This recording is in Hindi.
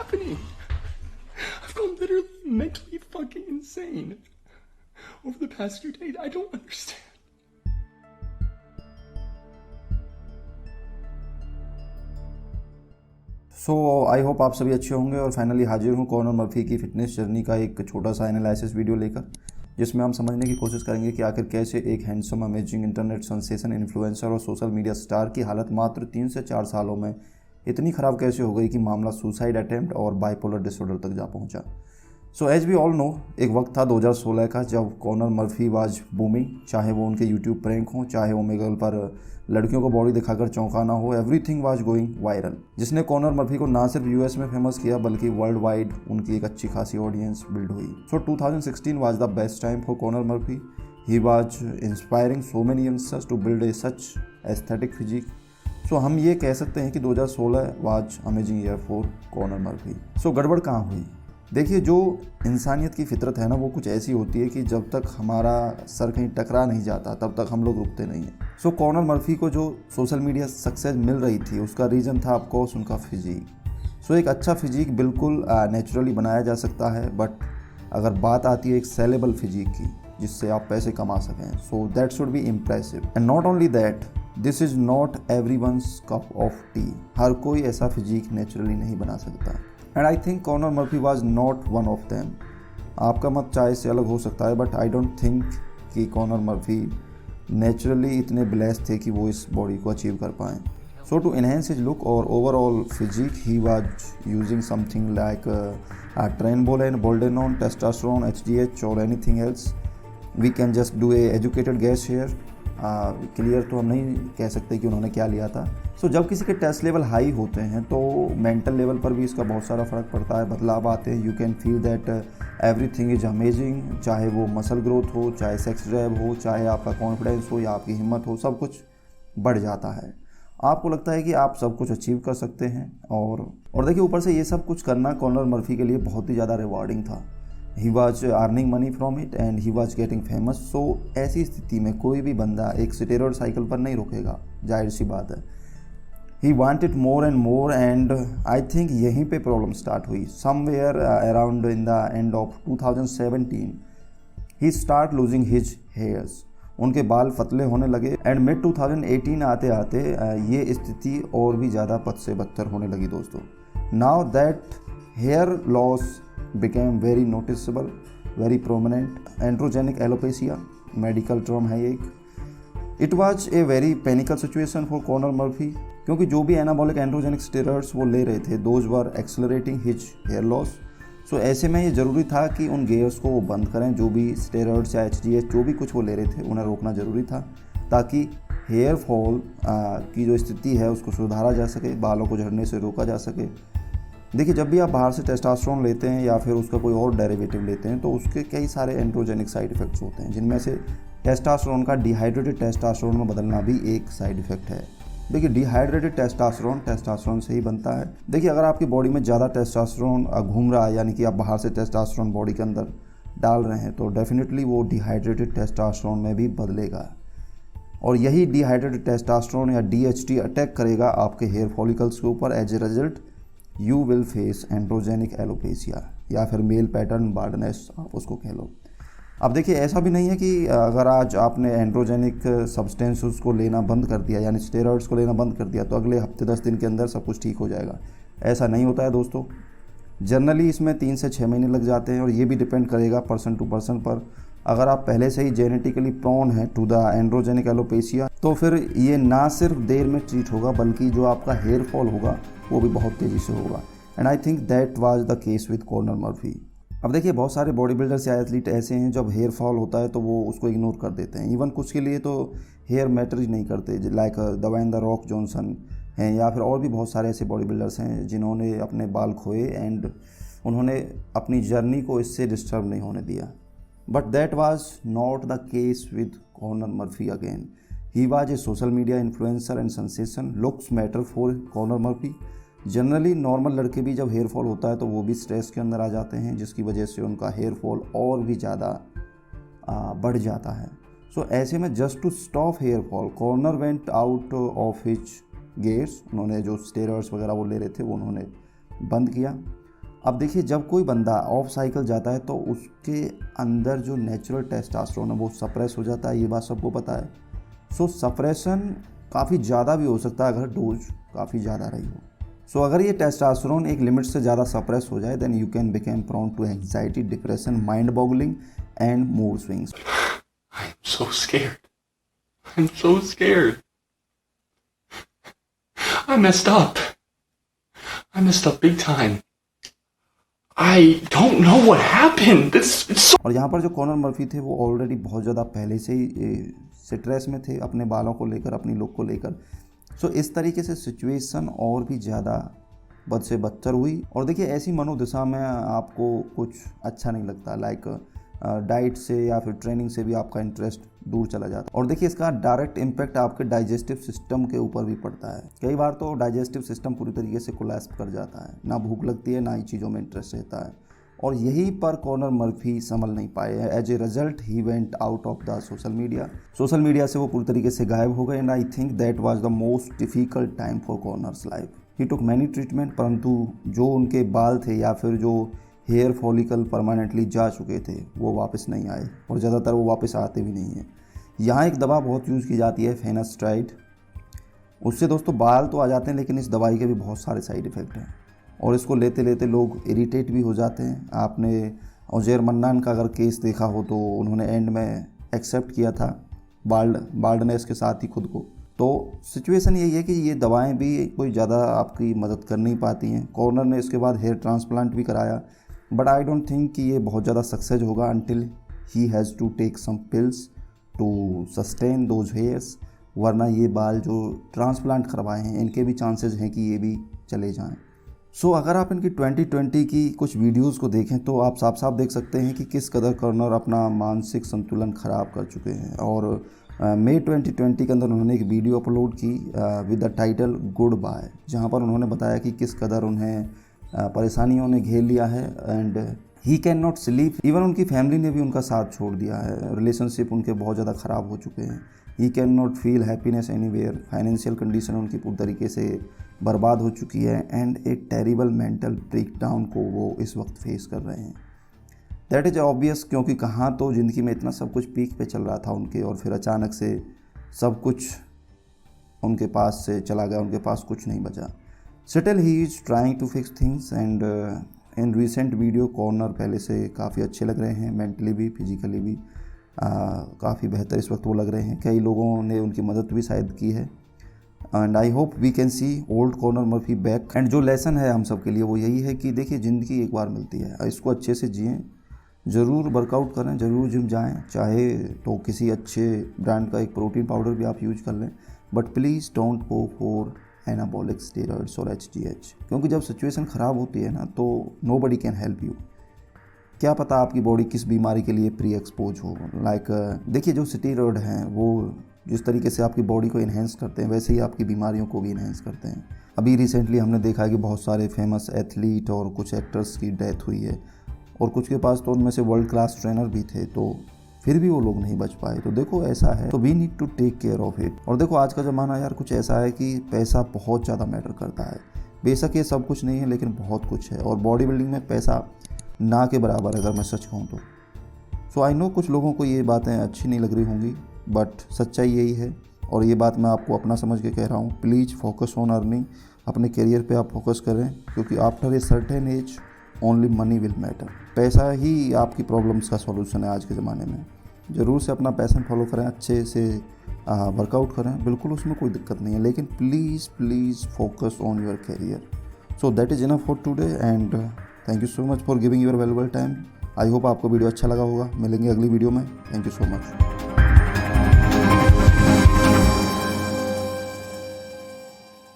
happening? I've gone literally mentally fucking insane over the past few days. I don't understand. So I hope आप सभी अच्छे होंगे और फाइनली हाजिर हूँ कॉनर मर्फी की फिटनेस जर्नी का एक छोटा सा एनालिसिस वीडियो लेकर, जिसमें हम समझने की कोशिश करेंगे कि आखिर कैसे एक handsome amazing internet sensation influencer और सोशल मीडिया स्टार की हालत मात्र 3 से 4 सालों में इतनी ख़राब कैसे हो गई कि मामला सुसाइड अटेम्प्ट और बाइपोलर डिसऑर्डर तक जा पहुंचा। So as we all know, एक वक्त था 2016 का जब कॉनर मर्फी वाज बूमिंग। चाहे वो उनके यूट्यूब प्रैंक हों, चाहे वो मेगल पर लड़कियों को बॉडी दिखाकर चौंकाना हो, एवरीथिंग वाज गोइंग वायरल, जिसने कॉनर मर्फी को ना सिर्फ यूएस में फेमस किया बल्कि वर्ल्ड वाइड उनकी एक अच्छी खासी ऑडियंस बिल्ड हुई। So 2016 was the best time for Connor Murphy. He was inspiring so many youngsters to build a such aesthetic physique. So हम ये कह सकते हैं कि 2016 was amazing year for Connor Murphy. So गड़बड़ कहाँ हुई? देखिए, जो इंसानियत की फितरत है ना, वो कुछ ऐसी होती है कि जब तक हमारा सर कहीं टकरा नहीं जाता तब तक हम लोग रुकते नहीं हैं। सो कॉनर मर्फी को जो सोशल मीडिया सक्सेस मिल रही थी उसका रीज़न था ऑफकोर्स उनका फिजिक। सो एक अच्छा फिजिक बिल्कुल नेचुरली बनाया जा सकता है, बट अगर बात आती है एक सेलेबल फिजिक की जिससे आप पैसे कमा सकें, so that should be impressive. And not only that, this is not everyone's cup of tea. हर कोई ऐसा फिजिक नेचुरली नहीं बना सकता, and I think Connor Murphy was not one of them. आपका मत चाहे से अलग हो सकता है, बट आई डोंट थिंक कि कॉनर मर्फी नेचुरली इतने ब्लेस्ड थे कि वो इस बॉडी को अचीव कर पाएँ। So to enhance his look और overall physique, he was using something like trenbolone, boldenone, testosterone, HGH और anything else. We can just do a educated guess here. Clear तो हम नहीं कह सकते कि उन्होंने क्या लिया था। सो जब किसी के टेस्ट लेवल हाई होते हैं तो मेंटल लेवल पर भी इसका बहुत सारा फ़र्क पड़ता है, बदलाव आते हैं। You can feel that everything is amazing, चाहे वो मसल ग्रोथ हो, चाहे सेक्स ड्राइव हो, चाहे आपका कॉन्फिडेंस हो या आपकी हिम्मत हो, सब कुछ बढ़ जाता है। आपको लगता है कि आप सब कुछ अचीव कर सकते हैं। और देखिए, ऊपर से ये सब कुछ करना कॉनर मर्फी के लिए बहुत ही ज़्यादा रिवॉर्डिंग था। He was earning money from it and he was getting famous. So ऐसी स्थिति में कोई भी बंदा एक स्टेरॉयड साइकिल पर नहीं रुकेगा, जाहिर सी बात है। He wanted more and more, and I think यहीं पे प्रॉब्लम स्टार्ट हुई। Somewhere around in the end of 2017 he start losing his hairs. उनके बाल पतले होने लगे एंड मिड 2018 आते आते ये स्थिति और भी ज़्यादा बद से बदतर होने लगी दोस्तों। Now that hair loss became very noticeable, very prominent. Androgenic alopecia, medical term है एक। It was a very panicle situation for Connor Murphy, क्योंकि जो भी एनाबॉलिक एंड्रोजेनिक स्टेरॉइड्स वो ले रहे थे, those were accelerating his hair loss. So ऐसे में ये ज़रूरी था कि उन गेयर्स को वो बंद करें। जो भी स्टेरॉइड्स या HGH जो भी कुछ वो ले रहे थे उन्हें रोकना ज़रूरी था, ताकि हेयर फॉल की जो स्थिति है उसको सुधारा जा सके, बालों को झड़ने से रोका जा सके। देखिए, जब भी आप बाहर से टेस्टोस्टेरोन लेते हैं या फिर उसका कोई और डेरिवेटिव लेते हैं तो उसके कई सारे एंड्रोजेनिक साइड इफ़ेक्ट्स होते हैं, जिनमें से टेस्टोस्टेरोन का डिहाइड्रेटेड टेस्टोस्टेरोन में बदलना भी एक साइड इफ़ेक्ट है। देखिए, डिहाइड्रेटेड टेस्टोस्टेरोन से ही बनता है। देखिए, अगर आपकी बॉडी में ज़्यादा टेस्टोस्टेरोन घूम रहा है, यानी कि आप बाहर से टेस्टोस्टेरोन बॉडी के अंदर डाल रहे हैं, तो डेफिनेटली वो डिहाइड्रेटेड टेस्टोस्टेरोन में भी बदलेगा, और यही डिहाइड्रेटेड टेस्टोस्टेरोन या DHT अटैक करेगा आपके हेयर फॉलिकल्स के ऊपर। As a result you will face androgenic alopecia या फिर मेल पैटर्न बार्डनेस, आप उसको कह लो। अब देखिए, ऐसा भी नहीं है कि अगर आज आपने एंड्रोजेनिक सब्सटेंसेस को लेना बंद कर दिया, यानी स्टेरॉइड्स को लेना बंद कर दिया, तो अगले हफ्ते 10 दिन के अंदर सब कुछ ठीक हो जाएगा। ऐसा नहीं होता है दोस्तों। जनरली इसमें 3 से 6 महीने लग जाते हैं, और ये भी डिपेंड करेगा पर्सन टू पर्सन पर। अगर आप पहले से ही जेनेटिकली प्रोन है टू द एंड्रोजेनिक एलोपेसिया, तो फिर ये ना सिर्फ देर में ट्रीट होगा बल्कि जो आपका हेयर फॉल होगा वो भी बहुत तेज़ी से होगा। And I think that was the case with Connor Murphy. अब देखिए, बहुत सारे बॉडी बिल्डर्स या एथलीट ऐसे हैं जब हेयर फॉल होता है तो वो उसको इग्नोर कर देते हैं। इवन कुछ के लिए तो हेयर मैटर ही नहीं करते, लाइक दवाइन द रॉक जॉनसन हैं, या फिर और भी बहुत सारे ऐसे बॉडी बिल्डर्स हैं जिन्होंने अपने बाल खोए एंड उन्होंने अपनी जर्नी को इससे डिस्टर्ब नहीं होने दिया। But that was not the case with Connor Murphy again. He was a social media influencer and sensation. Looks matter for Connor Murphy. Generally normal लड़के भी जब हेयर फॉल होता है तो वो भी स्ट्रेस के अंदर आ जाते हैं, जिसकी वजह से उनका हेयर फॉल और भी ज़्यादा बढ़ जाता है। सो ऐसे में just to stop hair fall, Connor went out of his gears. उन्होंने जो स्टेरॉइड्स वगैरह वो ले रहे थे वो उन्होंने बंद किया। अब देखिए जब कोई बंदा ऑफ साइकिल जाता है तो उसके अंदर जो नेचुरल टेस्टोस्टेरोन है वो सप्रेस हो जाता है, ये बात सबको पता है। सो सप्रेशन काफ़ी ज़्यादा भी हो सकता है अगर डोज काफ़ी ज़्यादा रही हो। सो अगर ये टेस्टोस्टेरोन एक लिमिट से ज़्यादा सप्रेस हो जाए then you can become prone to anxiety, depression, mind boggling and mood swings. I'm so scared. I'm so scared. I messed up. I messed up big time. I don't know what happened. It's so... और यहाँ पर जो कॉनर मर्फी थे वो ऑलरेडी बहुत ज़्यादा पहले से ही स्ट्रेस में थे अपने बालों को लेकर, अपनी लुक को लेकर। सो इस तरीके से सिचुएशन और भी ज़्यादा बद से बदतर हुई। और देखिए ऐसी मनोदशा में आपको कुछ अच्छा नहीं लगता, लाइक डाइट से या फिर ट्रेनिंग से भी आपका इंटरेस्ट दूर चला जाता है। और देखिए इसका डायरेक्ट इम्पैक्ट आपके डाइजेस्टिव सिस्टम के ऊपर भी पड़ता है। कई बार तो डाइजेस्टिव सिस्टम पूरी तरीके से कोलैप्स कर जाता है, ना भूख लगती है ना ही चीज़ों में इंटरेस्ट रहता है। और यहीं पर कॉनर मर्फी संभल नहीं पाए। As a result he went out of the social media से वो पूरी तरीके से गायब हो गए। And I think that was the most difficult time for Connor's life. He took many treatment, परंतु जो उनके बाल थे या फिर जो हेयर फॉलिकल परमानेंटली जा चुके थे वो वापस नहीं आए, और ज़्यादातर वो वापस आते भी नहीं हैं। यहाँ एक दवा बहुत यूज़ की जाती है फिनास्ट्राइड। उससे दोस्तों बाल तो आ जाते हैं लेकिन इस दवाई के भी बहुत सारे साइड इफ़ेक्ट हैं, और इसको लेते लेते लोग इरिटेट भी हो जाते हैं। आपने उज़ैर मन्नान का अगर केस देखा हो तो उन्होंने एंड में एक्सेप्ट किया था बाल्डनेस के साथ ही खुद को। तो सिचुएशन यही है कि ये दवाएं भी कोई ज़्यादा आपकी मदद कर नहीं पाती हैं। कॉर्नर ने इसके बाद हेयर ट्रांसप्लांट भी कराया, बट आई डोंट थिंक कि ये बहुत ज़्यादा सक्सेस होगा until he has to take some pills to sustain those hairs, वरना ये बाल जो ट्रांसप्लांट करवाए हैं इनके भी चांसेस हैं कि ये भी चले जाएं। सो अगर आप इनकी 2020 की कुछ वीडियोस को देखें तो आप साफ साफ देख सकते हैं कि किस कदर कॉर्नर अपना मानसिक संतुलन ख़राब कर चुके हैं। और मई 2020 के अंदर उन्होंने एक वीडियो अपलोड की with the title goodbye, जहाँ पर उन्होंने बताया कि किस कदर उन्हें परेशानियों ने घेर लिया है and he can not sleep. Even उनकी फैमिली ने भी उनका साथ छोड़ दिया है, रिलेशनशिप उनके बहुत ज़्यादा ख़राब हो चुके हैं। He can not feel happiness anywhere, financial condition उनकी पूरी तरीके से बर्बाद हो चुकी है and A terrible mental breakdown को वो इस वक्त फेस कर रहे हैं। दैट इज़ ऑब्वियस, क्योंकि कहाँ तो ज़िंदगी में इतना सब कुछ पीक पे चल रहा था उनके, और फिर अचानक से सब कुछ उनके पास से चला गया, उनके पास कुछ नहीं बचा। Still he is trying to fix things and in recent video Connor पहले से काफ़ी अच्छे लग रहे हैं, मेंटली भी फिजिकली भी काफ़ी बेहतर इस वक्त वो लग रहे हैं। कई लोगों ने उनकी मदद भी शायद की है and I hope we can see old Connor Murphy back. And जो लेसन है हम सब के लिए वो यही है कि देखिए ज़िंदगी एक बार मिलती है, इसको अच्छे से जिएँ, ज़रूर वर्कआउट करें, ज़रूर जिम जाएं, चाहे तो किसी अच्छे ब्रांड का एक प्रोटीन पाउडर भी आप यूज कर लें, but please don't go for anabolic steroids और HGH, क्योंकि जब सिचुएशन ख़राब होती है ना तो नोबडी कैन हेल्प यू। क्या पता आपकी बॉडी किस बीमारी के लिए प्री एक्सपोज हो। लाइक देखिए जो स्टेरॉइड हैं वो जिस तरीके से आपकी बॉडी को इन्हेंस करते हैं वैसे ही आपकी बीमारियों को भी इन्हेंस करते हैं। अभी रिसेंटली हमने देखा है कि बहुत सारे फेमस एथलीट और कुछ एक्टर्स की डेथ हुई है, और कुछ के पास तो उनमें से वर्ल्ड क्लास ट्रेनर भी थे, तो फिर भी वो लोग नहीं बच पाए। तो देखो ऐसा है, तो we need to take care of it. और देखो आज का ज़माना यार कुछ ऐसा है कि पैसा बहुत ज़्यादा मैटर करता है। बेशक ये सब कुछ नहीं है लेकिन बहुत कुछ है, और बॉडी बिल्डिंग में पैसा ना के बराबर है अगर मैं सच कहूँ तो। सो आई नो कुछ लोगों को ये बातें अच्छी नहीं लग रही होंगी, बट सच्चाई यही है, और ये बात मैं आपको अपना समझ के कह रहा हूँ। प्लीज़ फोकस ऑन अर्निंग, अपने करियर पे आप फोकस करें, क्योंकि after a certain age only money will matter. पैसा ही आपकी प्रॉब्लम्स का सॉल्यूशन है आज के ज़माने में। ज़रूर से अपना पैशन फॉलो करें, अच्छे से वर्कआउट करें, बिल्कुल उसमें कोई दिक्कत नहीं है, लेकिन please focus on your career. So that is enough for today and thank you so much for giving your valuable time. I hope आपको वीडियो अच्छा लगा होगा। मिलेंगे अगली वीडियो में। Thank you so much.